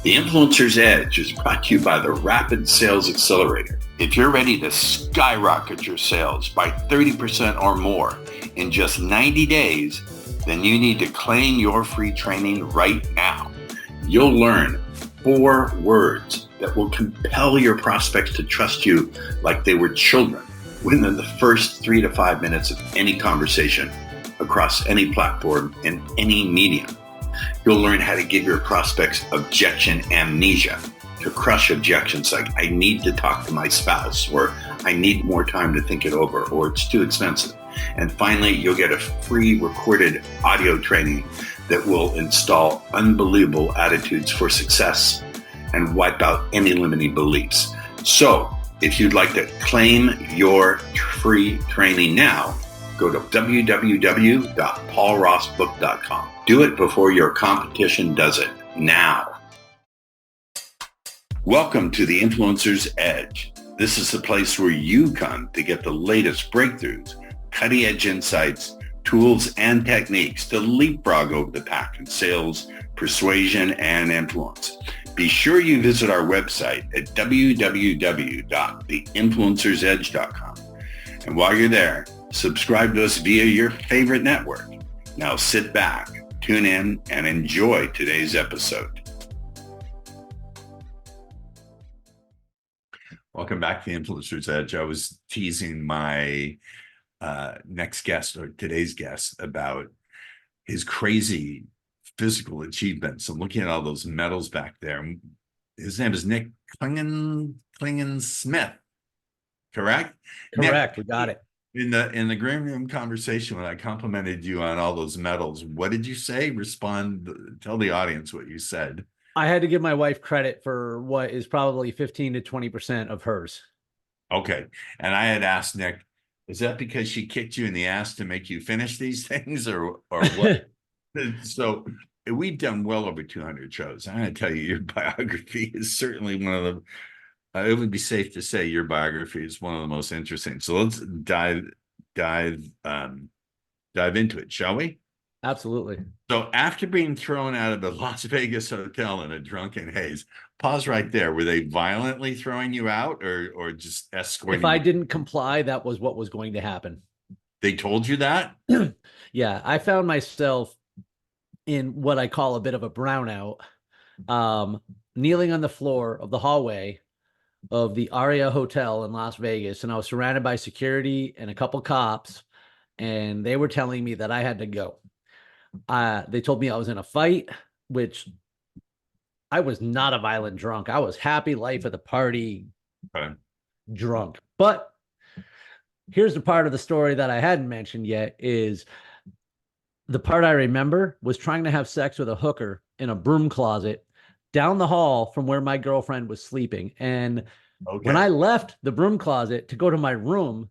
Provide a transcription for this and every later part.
The Influencer's Edge is brought to you by the Rapid Sales Accelerator. If you're ready to skyrocket your sales by 30% or more in just 90 days, then you need to claim your free training right now. You'll learn 4 words that will compel your prospects to trust you like they were children within the first 3 to 5 minutes of any conversation across any platform and any medium. You'll learn how to give your prospects objection amnesia, to crush objections like, I need to talk to my spouse, or I need more time to think it over, or it's too expensive. And finally, you'll get a free recorded audio training that will install unbelievable attitudes for success and wipe out any limiting beliefs. So if you'd like to claim your free training now, go to www.paulrossbook.com. Do it before your competition does it now. Welcome to the Influencer's Edge. This is the place where you come to get the latest breakthroughs, cutting-edge insights, tools, and techniques to leapfrog over the pack in sales, persuasion, and influence. Be sure you visit our website at www.theinfluencersedge.com. And while you're there, subscribe to us via your favorite network. Now sit back, tune in, and enjoy today's episode. Welcome back to the Influencer's Edge. I was teasing my next guest, or today's guest, about his crazy physical achievements. I'm looking at all those medals back there. His name is Nick Klingensmith, correct? Correct, Nick, we got it. In the green room conversation, when I complimented you on all those medals, what did you say? Tell the audience what you said. I had to give my wife credit for what is probably 15 to 20% of hers. Okay. And I had asked Nick, is that because she kicked you in the ass to make you finish these things, or what? So we've done well over 200 shows. I'm going to tell you, your biography is certainly one of the, it would be safe to say your biography is one of the most interesting. So let's dive into it, shall we? Absolutely. So after being thrown out of the Las Vegas hotel in a drunken haze, pause right there. Were they violently throwing you out, or just escorting? If I didn't comply, that was what was going to happen. They told you that? Yeah, I found myself in what I call a bit of a brownout, kneeling on the floor of the hallway of the Aria Hotel in Las Vegas, and I was surrounded by security and a couple cops, and they were telling me that I had to go. They told me I was in a fight, which I was not a violent drunk. I was happy life at the party, drunk. But here's the part of the story that I hadn't mentioned yet, is the part I remember was trying to have sex with a hooker in a broom closet down the hall from where my girlfriend was sleeping. And when I left the broom closet to go to my room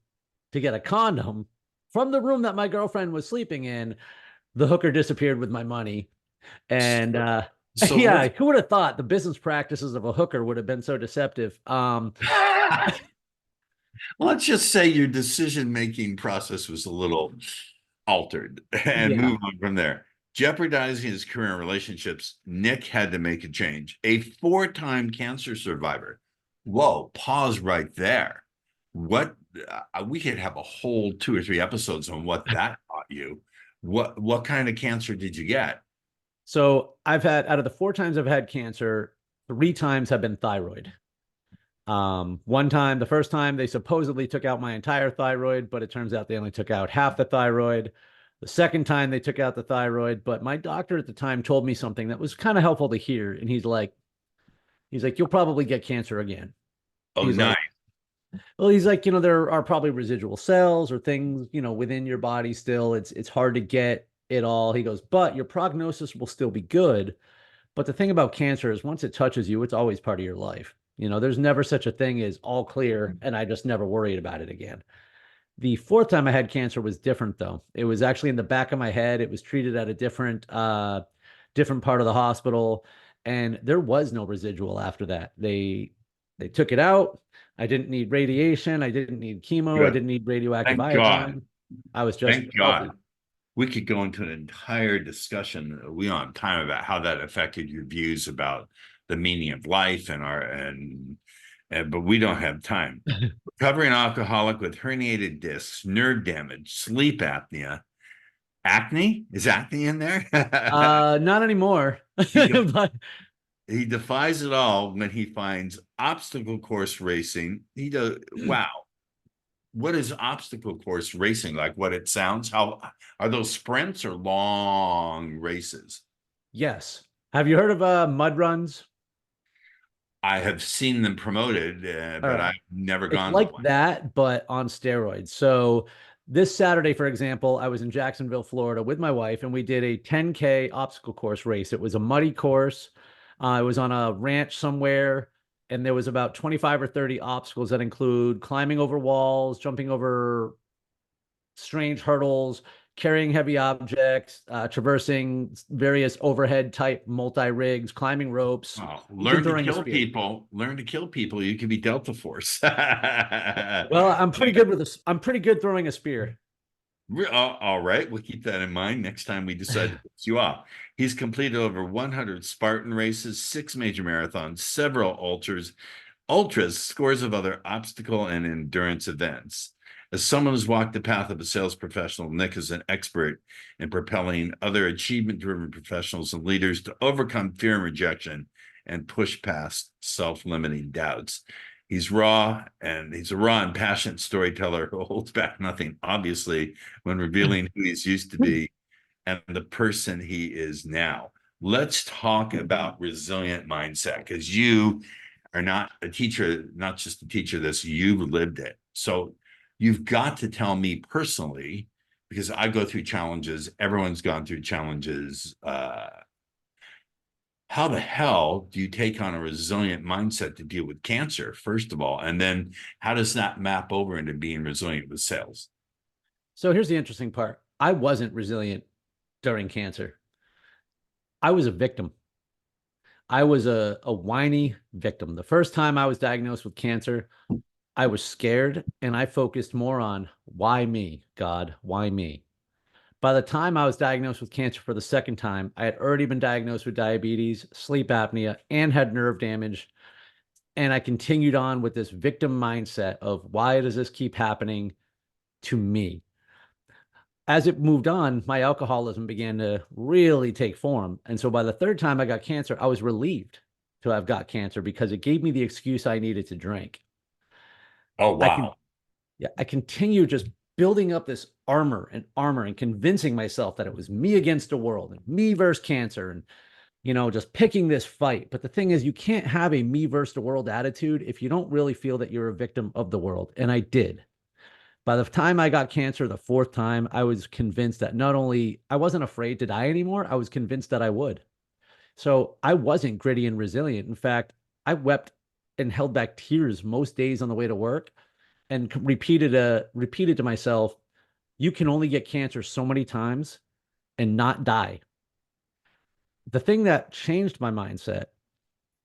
to get a condom from the room that my girlfriend was sleeping in, the hooker disappeared with my money. And so yeah, who would have thought the business practices of a hooker would have been so deceptive? Let's just say your decision-making process was a little altered, and move on from there. Jeopardizing his career and relationships, Nick had to make a change. A 4-time cancer survivor. Whoa, pause right there. What we could have a whole 2 or 3 episodes on what that taught you. What kind of cancer did you get? So I've had, out of the 4 times I've had cancer, 3 times have been thyroid. One time, the first time, they supposedly took out my entire thyroid, but it turns out they only took out half the thyroid. The second time they took out the thyroid, but my doctor at the time told me something that was kind of helpful to hear. And he's like, you'll probably get cancer again. Oh, he's nice. Well, he's like, there are probably residual cells or things, within your body still. It's hard to get it all. He goes, but your prognosis will still be good. But the thing about cancer is once it touches you, it's always part of your life. There's never such a thing as all clear, and I just never worried about it again. The 4th time I had cancer was different, though. It was actually in the back of my head. It was treated at a different part of the hospital, and there was no residual after that. They took it out. I didn't need radiation. I didn't need chemo. Good. I didn't need radioactive iodine. I was just Thank God. We could go into an entire discussion, we don't have time, about how that affected your views about the meaning of life but we don't have time. Recovering alcoholic with herniated discs, nerve damage, sleep apnea, acne. Is acne in there? Not anymore. he, de- But he defies it all when he finds obstacle course racing. He does. Wow. What is obstacle course racing? Like what it sounds? How are those sprints or long races? yes. Have you heard of mud runs? I have seen them promoted, All but right. I've never It's gone to like one. that, but on steroids. So this Saturday, for example, I was in Jacksonville, Florida with my wife, and we did a 10K obstacle course race. It was a muddy course. It was on a ranch somewhere, and there was about 25 or 30 obstacles that include climbing over walls, jumping over strange hurdles, carrying heavy objects, traversing various overhead type multi rigs, climbing ropes, Oh, even learn to throwing a kill spear. people. Learn to kill people. You can be Delta Force. Well, I'm pretty good with this. I'm pretty good throwing a spear. All right, we'll keep that in mind next time we decide to piss you off. He's completed over 100 Spartan races, 6 major marathons, several ultras, scores of other obstacle and endurance events. As someone who's walked the path of a sales professional, Nick is an expert in propelling other achievement-driven professionals and leaders to overcome fear and rejection and push past self-limiting doubts. He's a raw and passionate storyteller who holds back nothing, obviously, when revealing who he's used to be and the person he is now. Let's talk about resilient mindset because you are not a teacher, not just a teacher, you've lived it. So you've got to tell me personally, because I go through challenges, everyone's gone through challenges. How the hell do you take on a resilient mindset to deal with cancer, first of all? And then how does that map over into being resilient with sales? So here's the interesting part. I wasn't resilient during cancer. I was a victim. I was a whiny victim. The first time I was diagnosed with cancer, I was scared and I focused more on why me, God, why me? By the time I was diagnosed with cancer for the second time, I had already been diagnosed with diabetes, sleep apnea, and had nerve damage. And I continued on with this victim mindset of why does this keep happening to me? As it moved on, my alcoholism began to really take form. And so by the third time I got cancer, I was relieved to have got cancer because it gave me the excuse I needed to drink. Oh, I can, wow. yeah, I continued just building up this armor and convincing myself that it was me against the world and me versus cancer and just picking this fight. But the thing is, you can't have a me versus the world attitude if you don't really feel that you're a victim of the world. And I did. By the time I got cancer the fourth time, I was convinced that not only I wasn't afraid to die anymore, I was convinced that I would. So I wasn't gritty and resilient. In fact, I wept and held back tears most days on the way to work and repeated to myself, you can only get cancer so many times and not die. The thing that changed my mindset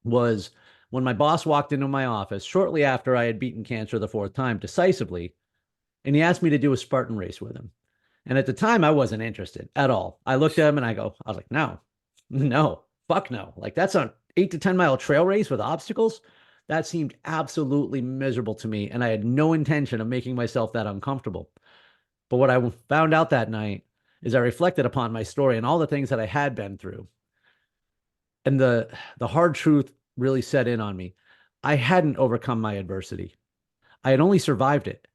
was when my boss walked into my office shortly after I had beaten cancer the fourth time decisively, and he asked me to do a Spartan race with him. And at the time, I wasn't interested at all. I looked at him and I was like, no, no, fuck no. Like that's an 8 to 10 mile trail race with obstacles. That seemed absolutely miserable to me. And I had no intention of making myself that uncomfortable. But what I found out that night is I reflected upon my story and all the things that I had been through. And the hard truth really set in on me. I hadn't overcome my adversity. I had only survived it.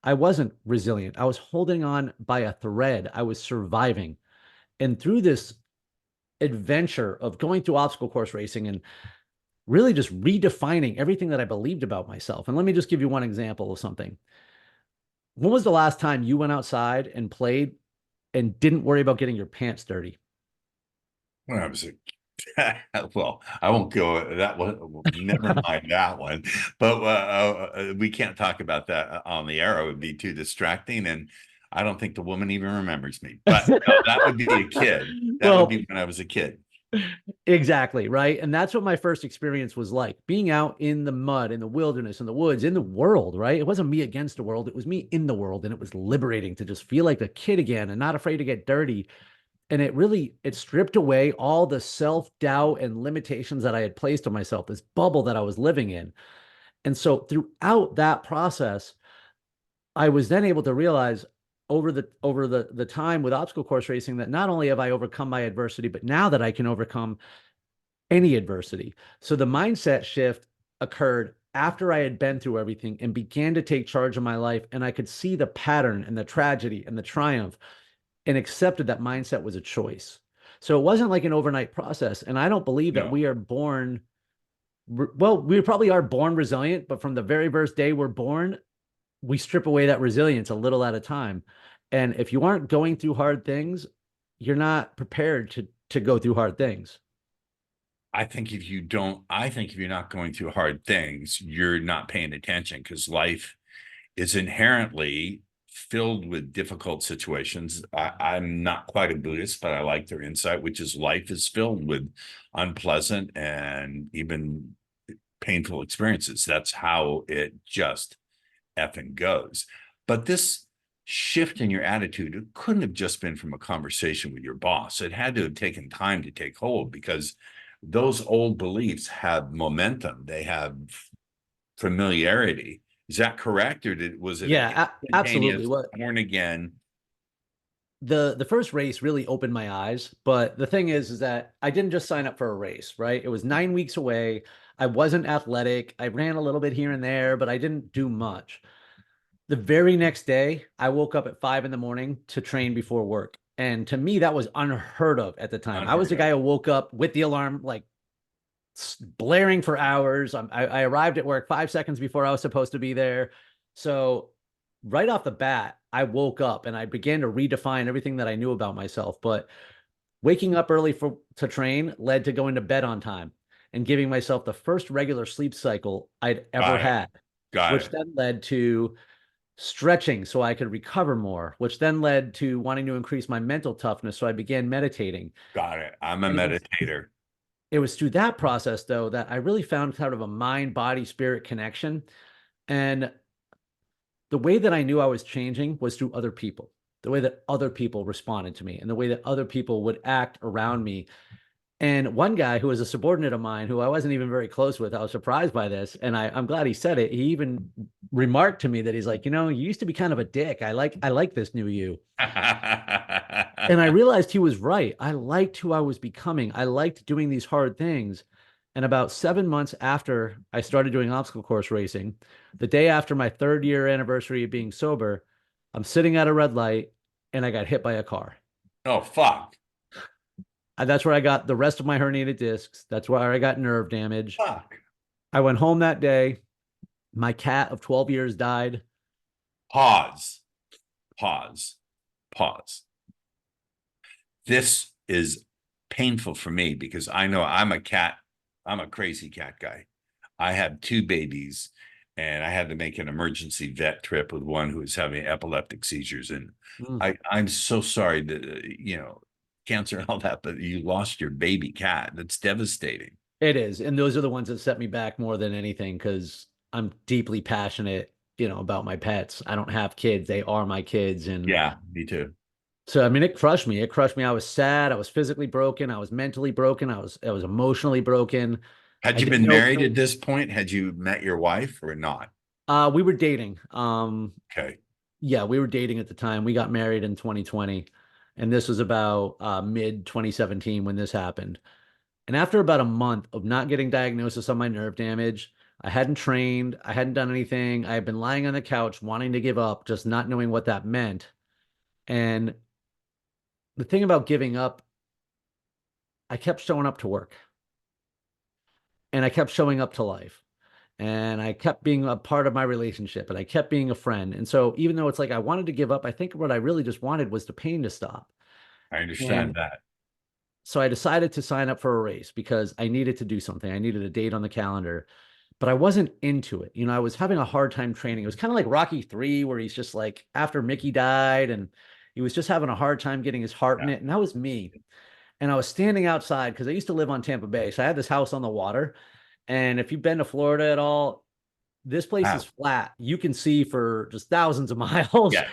I wasn't resilient. I was holding on by a thread. I was surviving. And through this adventure of going through obstacle course racing and really just redefining everything that I believed about myself. And let me just give you one example of something. When was the last time you went outside and played and didn't worry about getting your pants dirty? When I was a well, I won't go that one. Never mind that one. But we can't talk about that on the air. It would be too distracting, and I don't think the woman even remembers me. But no, that would be a kid. That would Well, be when I was a kid. exactly, right? And that's what my first experience was like, being out in the mud, in the wilderness, in the woods, in the world, right? It wasn't me against the world, it was me in the world. And it was liberating to just feel like a kid again and not afraid to get dirty. And it stripped away all the self-doubt and limitations that I had placed on myself, this bubble that I was living in. And so throughout that process, I was then able to realize over the time with obstacle course racing that not only have I overcome my adversity, but now that I can overcome any adversity. So the mindset shift occurred after I had been through everything and began to take charge of my life. And I could see the pattern and the tragedy and the triumph and accepted that mindset was a choice. So it wasn't like an overnight process. And I don't believe that No, we are born, well, we probably are born resilient, but from the very first day we're born, we strip away that resilience a little at a time. And if you aren't going through hard things, you're not prepared to go through hard things. I think if you're not going through hard things, you're not paying attention, because life is inherently filled with difficult situations. I'm not quite a Buddhist, but I like their insight, which is life is filled with unpleasant and even painful experiences. That's how it just effing goes. But this shift in your attitude, it couldn't have just been from a conversation with your boss. It had to have taken time to take hold, because those old beliefs have momentum. They have familiarity. Is that correct? Or was it an Absolutely. instantaneous born again? The first race really opened my eyes, but the thing is that I didn't just sign up for a race, right? It was 9 weeks away. I wasn't athletic. I ran a little bit here and there, but I didn't do much. The very next day, I woke up at 5 in the morning to train before work. And to me, that was unheard of at the time. I was Unheard the of. guy who woke up with the alarm like blaring for hours. I arrived at work 5 seconds before I was supposed to be there. So right off the bat, I woke up and I began to redefine everything that I knew about myself. But waking up early to train led to going to bed on time and giving myself the first regular sleep cycle I'd ever Got it. had, Got which it. then led to stretching so I could recover more, which then led to wanting to increase my mental toughness. So I began meditating. Got it. I'm a And meditator. it was through that process, though, that I really found kind of a mind, body, spirit connection. And the way that I knew I was changing was through other people, the way that other people responded to me and the way that other people would act around me. And one guy who was a subordinate of mine, who I wasn't even very close with, I was surprised by this. And I'm glad he said it. He even remarked to me that he's like, you used to be kind of a dick. I like this new you. And I realized he was right. I liked who I was becoming. I liked doing these hard things. And about 7 months after I started doing obstacle course racing, the day after my 3rd year anniversary of being sober, I'm sitting at a red light and I got hit by a car. Oh, fuck. And that's where I got the rest of my herniated discs. That's where I got nerve damage. Fuck. I went home that day. My cat of 12 years died. Pause. Pause. Pause. This is painful for me, because I know I'm a crazy cat guy. I have 2 babies, and I had to make an emergency vet trip with one who was having epileptic seizures. And Mm. I'm so sorry that, cancer and all that, but you lost your baby cat. That's devastating. It is. And those are the ones that set me back more than anything because I'm deeply passionate, about my pets. I don't have kids. They are my kids. And Yeah, me too. so, I mean, it crushed me. It crushed me. I was sad. I was physically broken. I was mentally broken. I was emotionally broken. Had I you didn't been know. married at this point? Had you met your wife or not? We were dating. Okay. Yeah, we were dating at the time. We got married in 2020, and this was about mid 2017 when this happened. And after about a month of not getting diagnosis on my nerve damage, I hadn't trained, I hadn't done anything. I had been lying on the couch wanting to give up, just not knowing what that meant. And the thing about giving up, I kept showing up to work and I kept showing up to life. And I kept being a part of my relationship and I kept being a friend. And so even though it's like I wanted to give up, I think what I really just wanted was the pain to stop. I understand And that. so I decided to sign up for a race because I needed to do something. I needed a date on the calendar, but I wasn't into it. I was having a hard time training. It was kind of like Rocky 3, where he's just like after Mickey died and he was just having a hard time getting his heart in Yeah. it. And that was me. And I was standing outside because I used to live on Tampa Bay. So I had this house on the water. And if you've been to Florida at all, this place is Wow. flat. You can see for just thousands of miles. Yeah.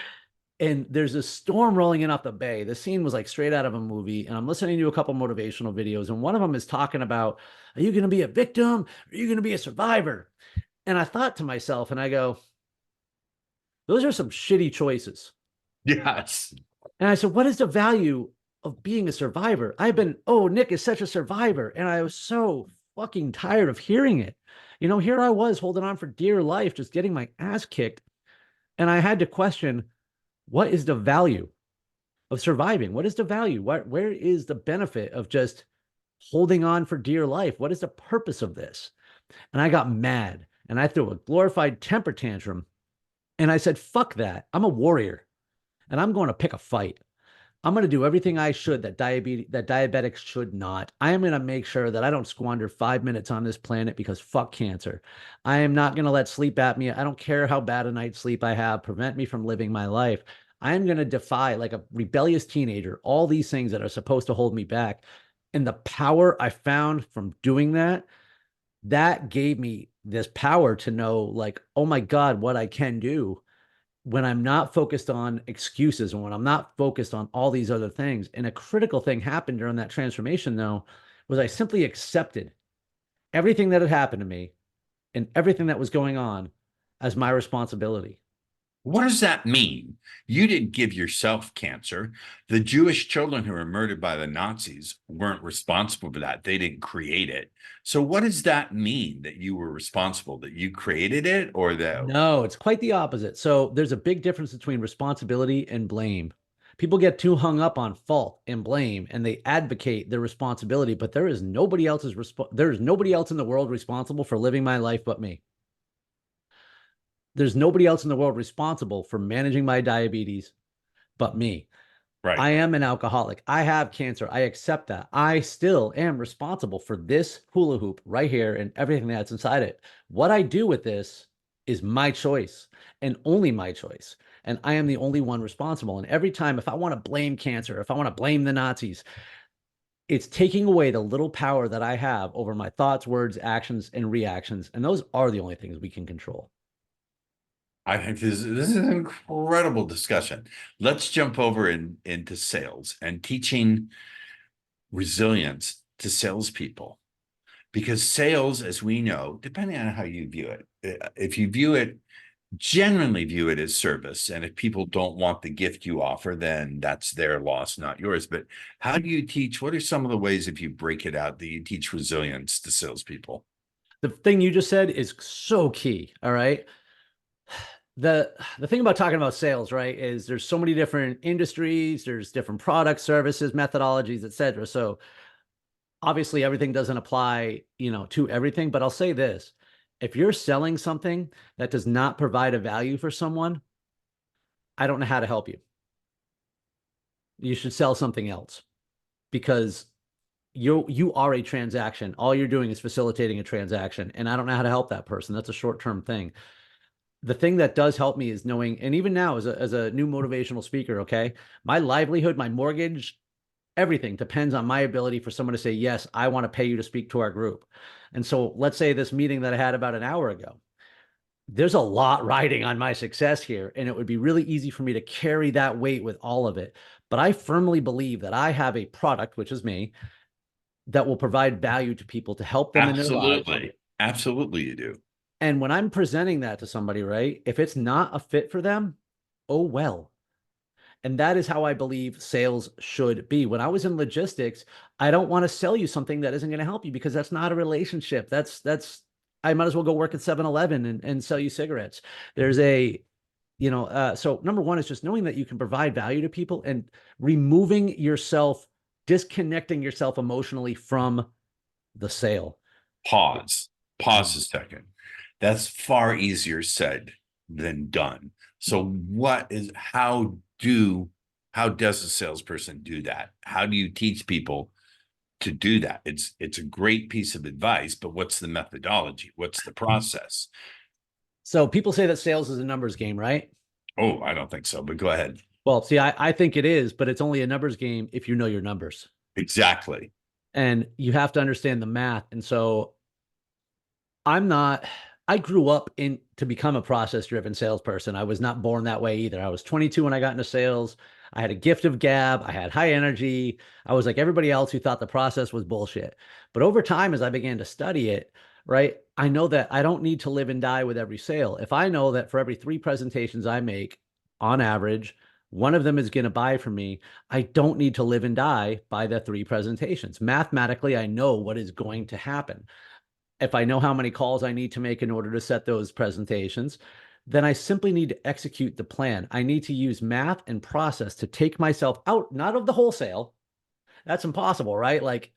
And there's a storm rolling in off the bay. The scene was like straight out of a movie. And I'm listening to a couple motivational videos. And one of them is talking about, are you going to be a victim? Or are you going to be a survivor? And I thought to myself, and I go, those are some shitty choices. Yes. And I said, what is the value of being a survivor? I've been, oh, Nick is such a survivor. And I was so fucking tired of hearing it. Here I was holding on for dear life, just getting my ass kicked. And I had to question, what is the value of surviving? What is the value? Where is the benefit of just holding on for dear life? What is the purpose of this? And I got mad and I threw a glorified temper tantrum. And I said, fuck that. I'm a warrior and I'm going to pick a fight. I'm going to do everything I should that diabetics should not. I am going to make sure that I don't squander 5 minutes on this planet because fuck cancer. I am not going to let sleep apnea. I don't care how bad a night's sleep I have, prevent me from living my life. I am going to defy, like a rebellious teenager, all these things that are supposed to hold me back. And the power I found from doing that, that gave me this power to know, like, oh my God, what I can do when I'm not focused on excuses and when I'm not focused on all these other things. And a critical thing happened during that transformation, though, was I simply accepted everything that had happened to me and everything that was going on as my responsibility. What does that mean? You didn't give yourself cancer. The Jewish children who were murdered by the Nazis weren't responsible for that. They didn't create it. So what does that mean, that you were responsible, that you created it, or that? No, it's quite the opposite. So there's a big difference between responsibility and blame. People get too hung up on fault and blame and they advocate their responsibility, but there's nobody else in the world responsible for living my life but me. There's nobody else in the world responsible for managing my diabetes but me. Right. I am an alcoholic. I have cancer. I accept that. I still am responsible for this hula hoop right here and everything that's inside it. What I do with this is my choice and only my choice. And I am the only one responsible. And every time, if I want to blame cancer, if I want to blame the Nazis, it's taking away the little power that I have over my thoughts, words, actions, and reactions. And those are the only things we can control. I think this is an incredible discussion. Let's jump over into sales and teaching resilience to salespeople. Because sales, as we know, depending on how you view it, if you genuinely view it as service, and if people don't want the gift you offer, then that's their loss, not yours. But how do you teach? What are some of the ways, if you break it out, that you teach resilience to salespeople? The thing you just said is so key. All right. The thing about talking about sales, right, is there's so many different industries, there's different products, services, methodologies, etc. So obviously everything doesn't apply, to everything, but I'll say this. If you're selling something that does not provide a value for someone, I don't know how to help you. You should sell something else because you are a transaction. All you're doing is facilitating a transaction, and I don't know how to help that person. That's a short-term thing. The thing that does help me is knowing, and even now as a new motivational speaker, okay, my livelihood, my mortgage, everything depends on my ability for someone to say, yes, I want to pay you to speak to our group. And so let's say this meeting that I had about an hour ago, there's a lot riding on my success here. And it would be really easy for me to carry that weight with all of it. But I firmly believe that I have a product, which is me, that will provide value to people to help them in their lives. Absolutely. Absolutely, you do. And when I'm presenting that to somebody, right, if it's not a fit for them, oh, well. And that is how I believe sales should be. When I was in logistics, I don't want to sell you something that isn't going to help you because that's not a relationship. I might as well go work at 7-Eleven and sell you cigarettes. There's so number one is just knowing that you can provide value to people and removing yourself, disconnecting yourself emotionally from the sale. Pause a second. That's far easier said than done. So how does a salesperson do that? How do you teach people to do that? It's a great piece of advice, but what's the methodology? What's the process? So people say that sales is a numbers game, right? Oh, I don't think so, but go ahead. Well, see, I think it is, but it's only a numbers game if you know your numbers. Exactly. And you have to understand the math. And so I'm not I grew up in to become a process driven salesperson. I was not born that way either. I was 22 when I got into sales. I had a gift of gab. I had high energy. I was like everybody else who thought the process was bullshit. But over time, as I began to study it, right, I know that I don't need to live and die with every sale. If I know that for every three presentations I make, on average, one of them is going to buy from me, I don't need to live and die by the three presentations. Mathematically, I know what is going to happen. If I know how many calls I need to make in order to set those presentations, then I simply need to execute the plan. I need to use math and process to take myself out, not of the wholesale. That's impossible, right? Like,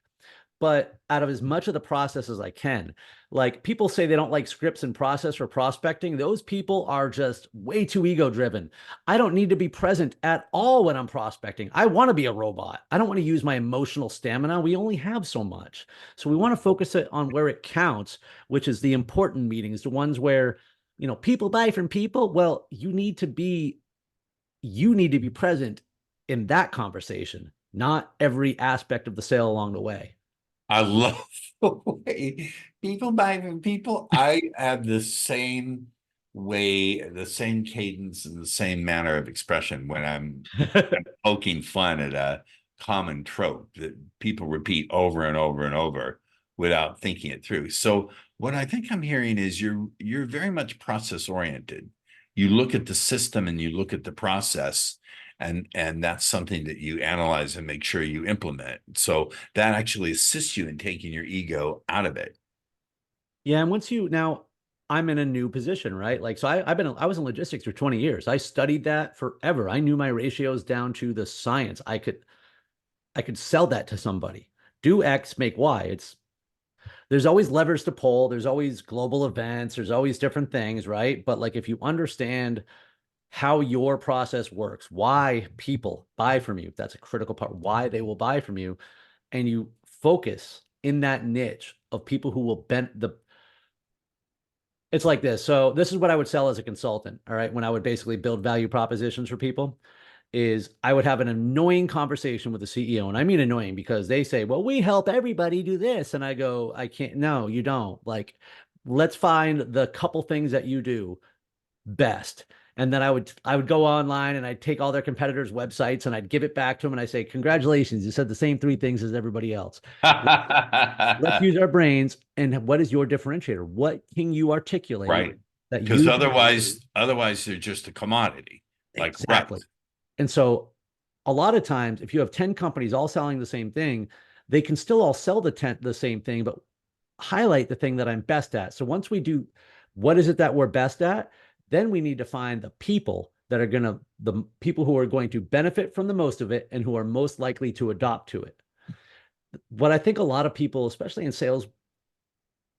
but out of as much of the process as I can. Like people say they don't like scripts and process for prospecting. Those people are just way too ego driven. I don't need to be present at all when I'm prospecting. I want to be a robot. I don't want to use my emotional stamina. We only have so much. So we want to focus it on where it counts, which is the important meetings, the ones where, people buy from people. Well, you need to be present in that conversation, not every aspect of the sale along the way. I love the way people buy from people. I have the same way, the same cadence, and the same manner of expression when I'm poking fun at a common trope that people repeat over and over and over without thinking it through. So what I think I'm hearing is you're very much process oriented. You look at the system and you look at the process, and that's something that you analyze and make sure you implement. So that actually assists you in taking your ego out of it. Yeah, and now I'm in a new position, right? Like, so I was in logistics for 20 years. I studied that forever. I knew my ratios down to the science. I could sell that to somebody. Do X, make Y. There's always levers to pull. There's always global events. There's always different things, right? But like if you understand how your process works, why people buy from you, that's a critical part, why they will buy from you, and you focus in that niche of people who will bend the it's like this. So this is what I would sell as a consultant. All right. When I would basically build value propositions for people is I would have an annoying conversation with the CEO. And I mean annoying because they say, well, we help everybody do this. And I go, I can't, no, you don't. Like, let's find the couple things that you do best. And then I would go online and I'd take all their competitors' websites and I'd give it back to them and I say, congratulations, you said the same three things as everybody else. Let's use our brains. And what is your differentiator? What can you articulate Right. that Because you can otherwise they're just a commodity. Like, right. exactly? And so a lot of times, if you have 10 companies all selling the same thing, they can still all sell the same thing, but highlight the thing that I'm best at. So once we do what is it that we're best at, then we need to find the people who are going to benefit from the most of it and who are most likely to adopt to it. What I think a lot of people, especially in sales,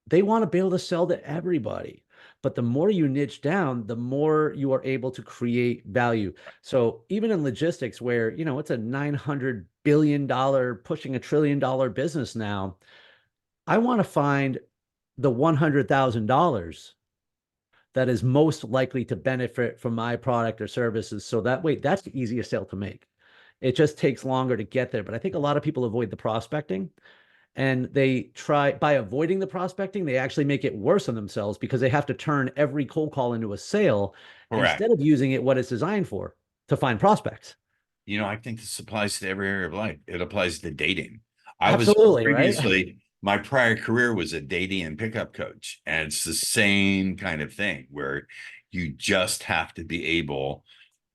they want to be able to sell to everybody. But the more you niche down, the more you are able to create value. So even in logistics, where it's a $900 billion, pushing $1 trillion business now, I want to find the $100,000 that is most likely to benefit from my product or services. So that way, that's the easiest sale to make. It just takes longer to get there. But I think a lot of people avoid the prospecting and they try by avoiding the prospecting, they actually make it worse on themselves because they have to turn every cold call into a sale Correct. instead of using it what it's designed for to find prospects. I think this applies to every area of life. It applies to dating. I was Absolutely, right? previously, my prior career was a dating and pickup coach. And it's the same kind of thing where you just have to be able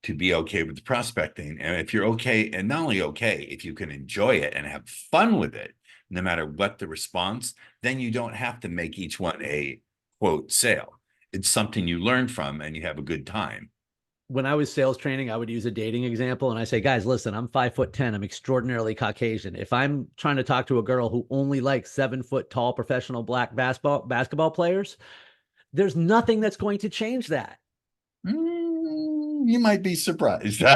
to be okay with the prospecting. And if you're okay, and not only okay, if you can enjoy it and have fun with it, no matter what the response, then you don't have to make each one a quote sale. It's something you learn from and you have a good time. When I was sales training, I would use a dating example and I say, guys, listen, I'm 5'10". I'm extraordinarily Caucasian. If I'm trying to talk to a girl who only likes 7 foot tall professional black basketball players, there's nothing that's going to change that. You might be surprised. You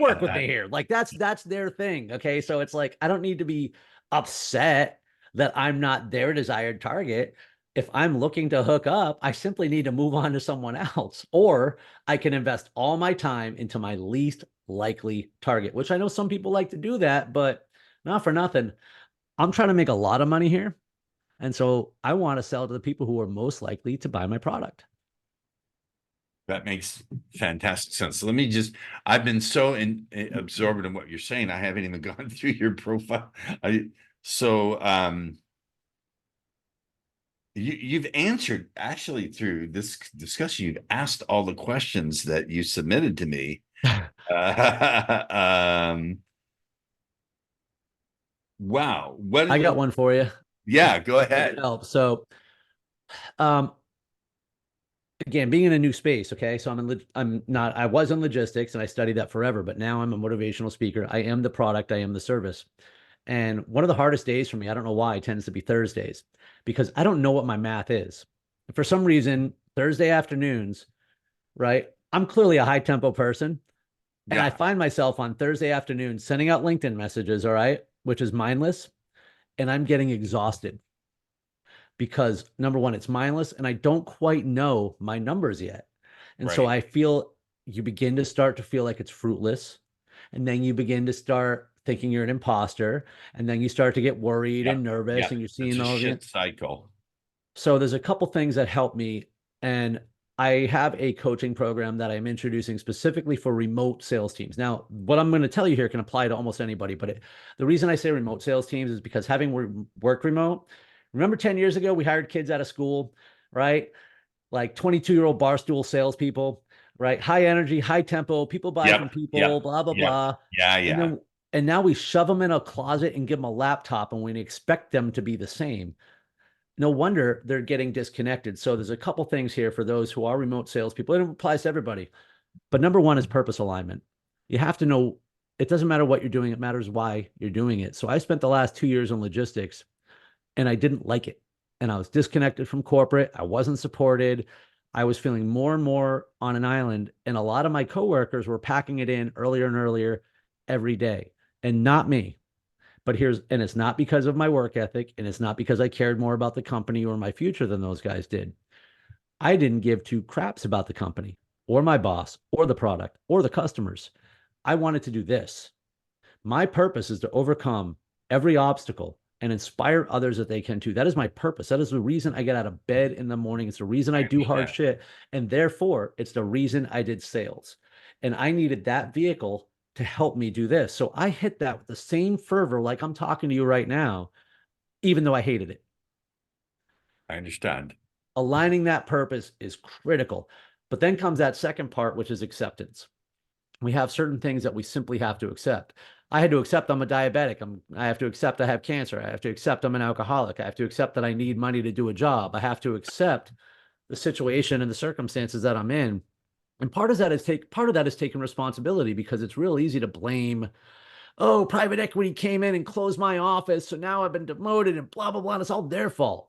work with me here. Like that's their thing. Okay. So it's like I don't need to be upset that I'm not their desired target. If I'm looking to hook up, I simply need to move on to someone else. Or I can invest all my time into my least likely target, which I know some people like to do that, but not for nothing. I'm trying to make a lot of money here. And so I want to sell to the people who are most likely to buy my product. That makes fantastic sense. So let me just, I've been so absorbed in what you're saying. I haven't even gone through your profile. So you've answered actually through this discussion, you've asked all the questions that you submitted to me. Wow. I got one for you. Yeah, go If it ahead. helps. So, um, again, being in a new space. Okay. So I was in logistics and I studied that forever, but now I'm a motivational speaker. I am the product. I am the service. And one of the hardest days for me, I don't know why, tends to be Thursdays because I don't know what my math is. For some reason, Thursday afternoons, right? I'm clearly a high tempo person. And I Yeah, find myself on Thursday afternoon sending out LinkedIn messages, all right, which is mindless. And I'm getting exhausted because number one, it's mindless and I don't quite know my numbers yet. And so right. I feel you begin to start to feel like it's fruitless. And then you begin to start thinking you're an imposter. And then you start to get worried Yeah, and yeah. nervous and you're It's seeing a all the. shit cycle. So there's a couple things that help me. And I have a coaching program that I'm introducing specifically for remote sales teams. Now, what I'm going to tell you here can apply to almost anybody, but the reason I say remote sales teams is because having worked remote, remember 10 years ago, we hired kids out of school, right? Like 22-year-old barstool salespeople, right? High energy, high tempo, people buy from Yep, people, yep, blah, blah, yep. blah. Yeah, And yeah. then, and now we shove them in a closet and give them a laptop and we expect them to be the same. No wonder they're getting disconnected. So there's a couple things here for those who are remote salespeople. It applies to everybody. But number one is purpose alignment. You have to know it doesn't matter what you're doing, it matters why you're doing it. So I spent the last 2 years in logistics and I didn't like it. And I was disconnected from corporate. I wasn't supported. I was feeling more and more on an island. And a lot of my coworkers were packing it in earlier and earlier every day, and not me. And it's not because of my work ethic, and it's not because I cared more about the company or my future than those guys did. I didn't give two craps about the company or my boss or the product or the customers. I wanted to do this. My purpose is to overcome every obstacle and inspire others that they can too. That is my purpose. That is the reason I get out of bed in the morning. It's the reason I I do hard understand. shit. And therefore, it's the reason I did sales. And I needed that vehicle to help me do this. So I hit that with the same fervor, like I'm talking to you right now, even though I hated it. I understand. Aligning that purpose is critical. But then comes that second part, which is acceptance. We have certain things that we simply have to accept. I had to accept I'm a diabetic. I have to accept I have cancer. I have to accept I'm an alcoholic. I have to accept that I need money to do a job. I have to accept the situation and the circumstances that I'm in. And part of that is taking responsibility because it's real easy to blame, oh, private equity came in and closed my office, so now I've been demoted and blah blah blah. And it's all their fault.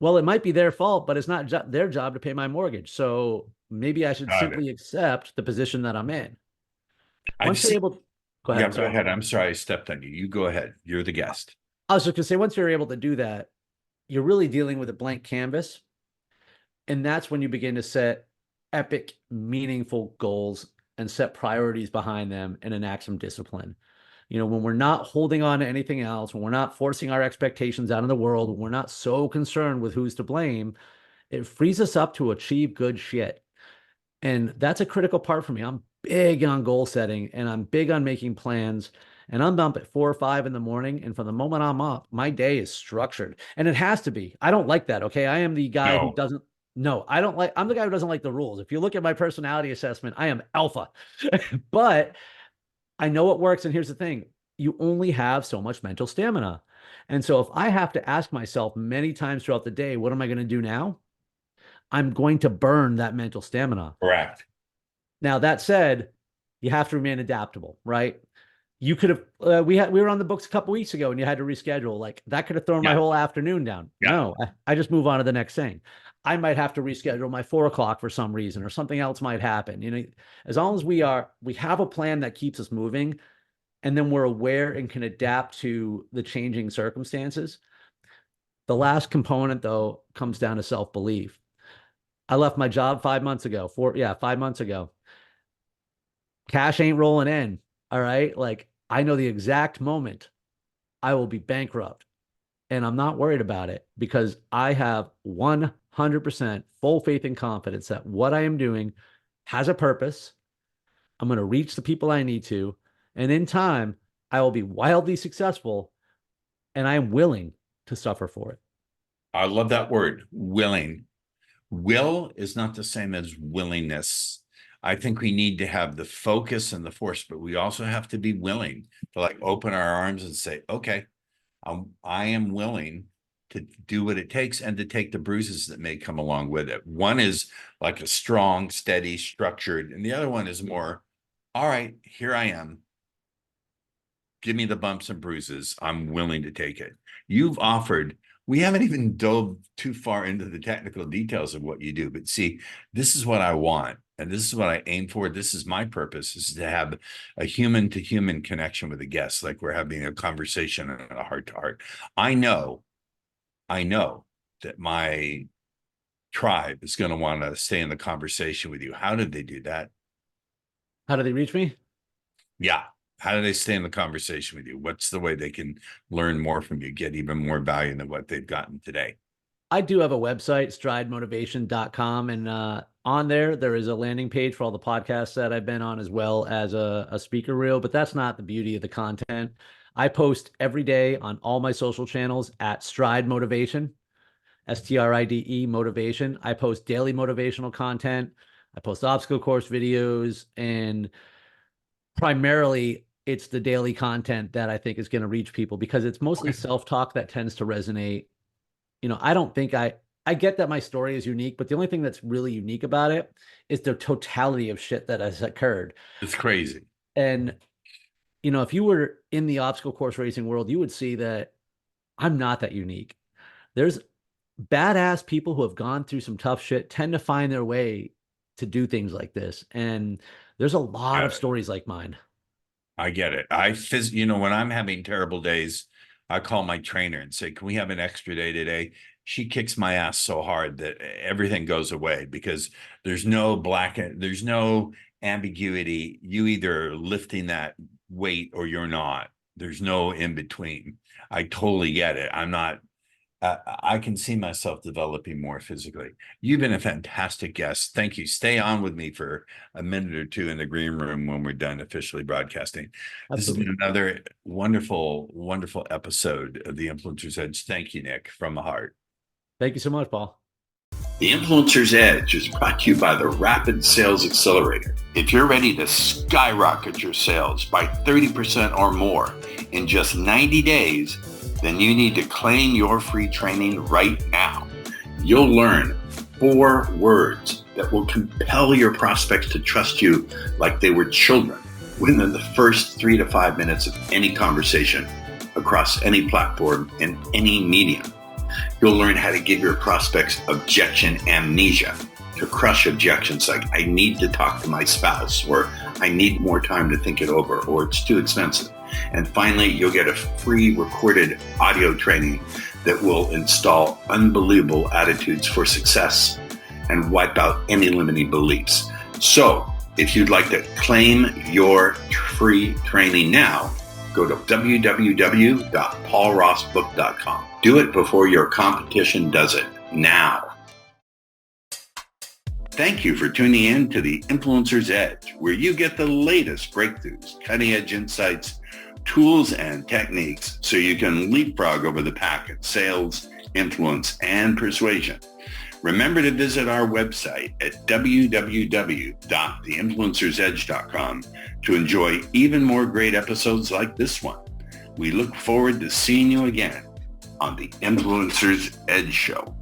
Well, it might be their fault, but it's not their job to pay my mortgage. So maybe I should Got it. simply accept the position that I'm in. I Once you're just, able, go ahead. yeah, I'm go sorry. ahead. I'm sorry I stepped on you. You go ahead. You're the guest. I was just gonna say, once you're able to do that, you're really dealing with a blank canvas. And that's when you begin to set epic, meaningful goals and set priorities behind them and enact some discipline. When we're not holding on to anything else, when we're not forcing our expectations out in the world, when we're not so concerned with who's to blame, it frees us up to achieve good shit. And that's a critical part for me. I'm big on goal setting and I'm big on making plans. And I'm up at 4 or 5 in the morning. And from the moment I'm up, my day is structured. And it has to be. I don't like that. Okay. I am the guy who No, doesn't. No, I don't like, I'm the guy who doesn't like the rules. If you look at my personality assessment, I am alpha. But I know it works. And here's the thing, you only have so much mental stamina. And so if I have to ask myself many times throughout the day, what am I going to do now? I'm going to burn that mental stamina. correct. Now, that said, you have to remain adaptable, right? You could have, we were on the books a couple weeks ago and you had to reschedule. Like that could have thrown my Yeah, whole afternoon down. yeah. No, I just move on to the next thing. I might have to reschedule my 4 o'clock for some reason or something else might happen. As long as we have a plan that keeps us moving and then we're aware and can adapt to the changing circumstances. The last component though comes down to self-belief. I left my job 5 months ago, 5 months ago. Cash ain't rolling in. All right. Like I know the exact moment I will be bankrupt. and I'm not worried about it because I have 100% full faith and confidence that what I am doing has a purpose. I'm going to reach the people I need to, and in time, I will be wildly successful, and I am willing to suffer for it. I love that word, willing. Will is not the same as willingness. I think we need to have the focus and the force, but we also have to be willing to like open our arms and say, okay, I am willing to do what it takes and to take the bruises that may come along with it. One is like a strong, steady, structured, and the other one is more, all right, here I am. Give me the bumps and bruises. I'm willing to take it. You've offered, we haven't even dove too far into the technical details of what you do, but see, this is what I want. And this is what I aim for. This is my purpose, is to have a human to human connection with a guest, like we're having a conversation and a heart to heart. I know that my tribe is going to want to stay in the conversation with you. How did they do that? How do they reach me? Yeah. How do they stay in the conversation with you? What's the way they can learn more from you, get even more value than what they've gotten today? I do have a website, stridemotivation.com. And on there is a landing page for all the podcasts that I've been on, as well as a speaker reel. But that's not the beauty of the content. I post every day on all my social channels at Stride Motivation, STRIDE Motivation. I post daily motivational content. I post obstacle course videos, and primarily it's the daily content that I think is going to reach people, because it's mostly self-talk that tends to resonate. I don't think I get that my story is unique, but the only thing that's really unique about it is the totality of shit that has occurred. It's crazy. And, if you were in the obstacle course racing world, you would see that I'm not that unique. There's badass people who have gone through some tough shit tend to find their way to do things like this. And there's a lot of stories like mine. I get it. When I'm having terrible days, I call my trainer and say, can we have an extra day today? She kicks my ass so hard that everything goes away, because there's no ambiguity. You either lifting that weight or you're not. There's no in between. I totally get it. I can see myself developing more physically. You've been a fantastic guest. Thank you. Stay on with me for a minute or two in the green room when we're done officially broadcasting. Absolutely. This has been another wonderful, wonderful episode of The Influencer's Edge. Thank you, Nick, from the heart. Thank you so much, Paul. The Influencer's Edge is brought to you by the Rapid Sales Accelerator. If you're ready to skyrocket your sales by 30% or more in just 90 days, then you need to claim your free training right now. You'll learn 4 words that will compel your prospects to trust you like they were children within the first 3 to 5 minutes of any conversation across any platform and any medium. You'll learn how to give your prospects objection amnesia, to crush objections like, I need to talk to my spouse, or I need more time to think it over, or it's too expensive. And finally, you'll get a free recorded audio training that will install unbelievable attitudes for success and wipe out any limiting beliefs. So if you'd like to claim your free training now, go to www.paulrossbook.com. Do it before your competition does it now. Thank you for tuning in to The Influencer's Edge, where you get the latest breakthroughs, cutting-edge insights, tools, and techniques so you can leapfrog over the pack in sales, influence, and persuasion. Remember to visit our website at www.theinfluencersedge.com to enjoy even more great episodes like this one. We look forward to seeing you again on The Influencer's Edge Show.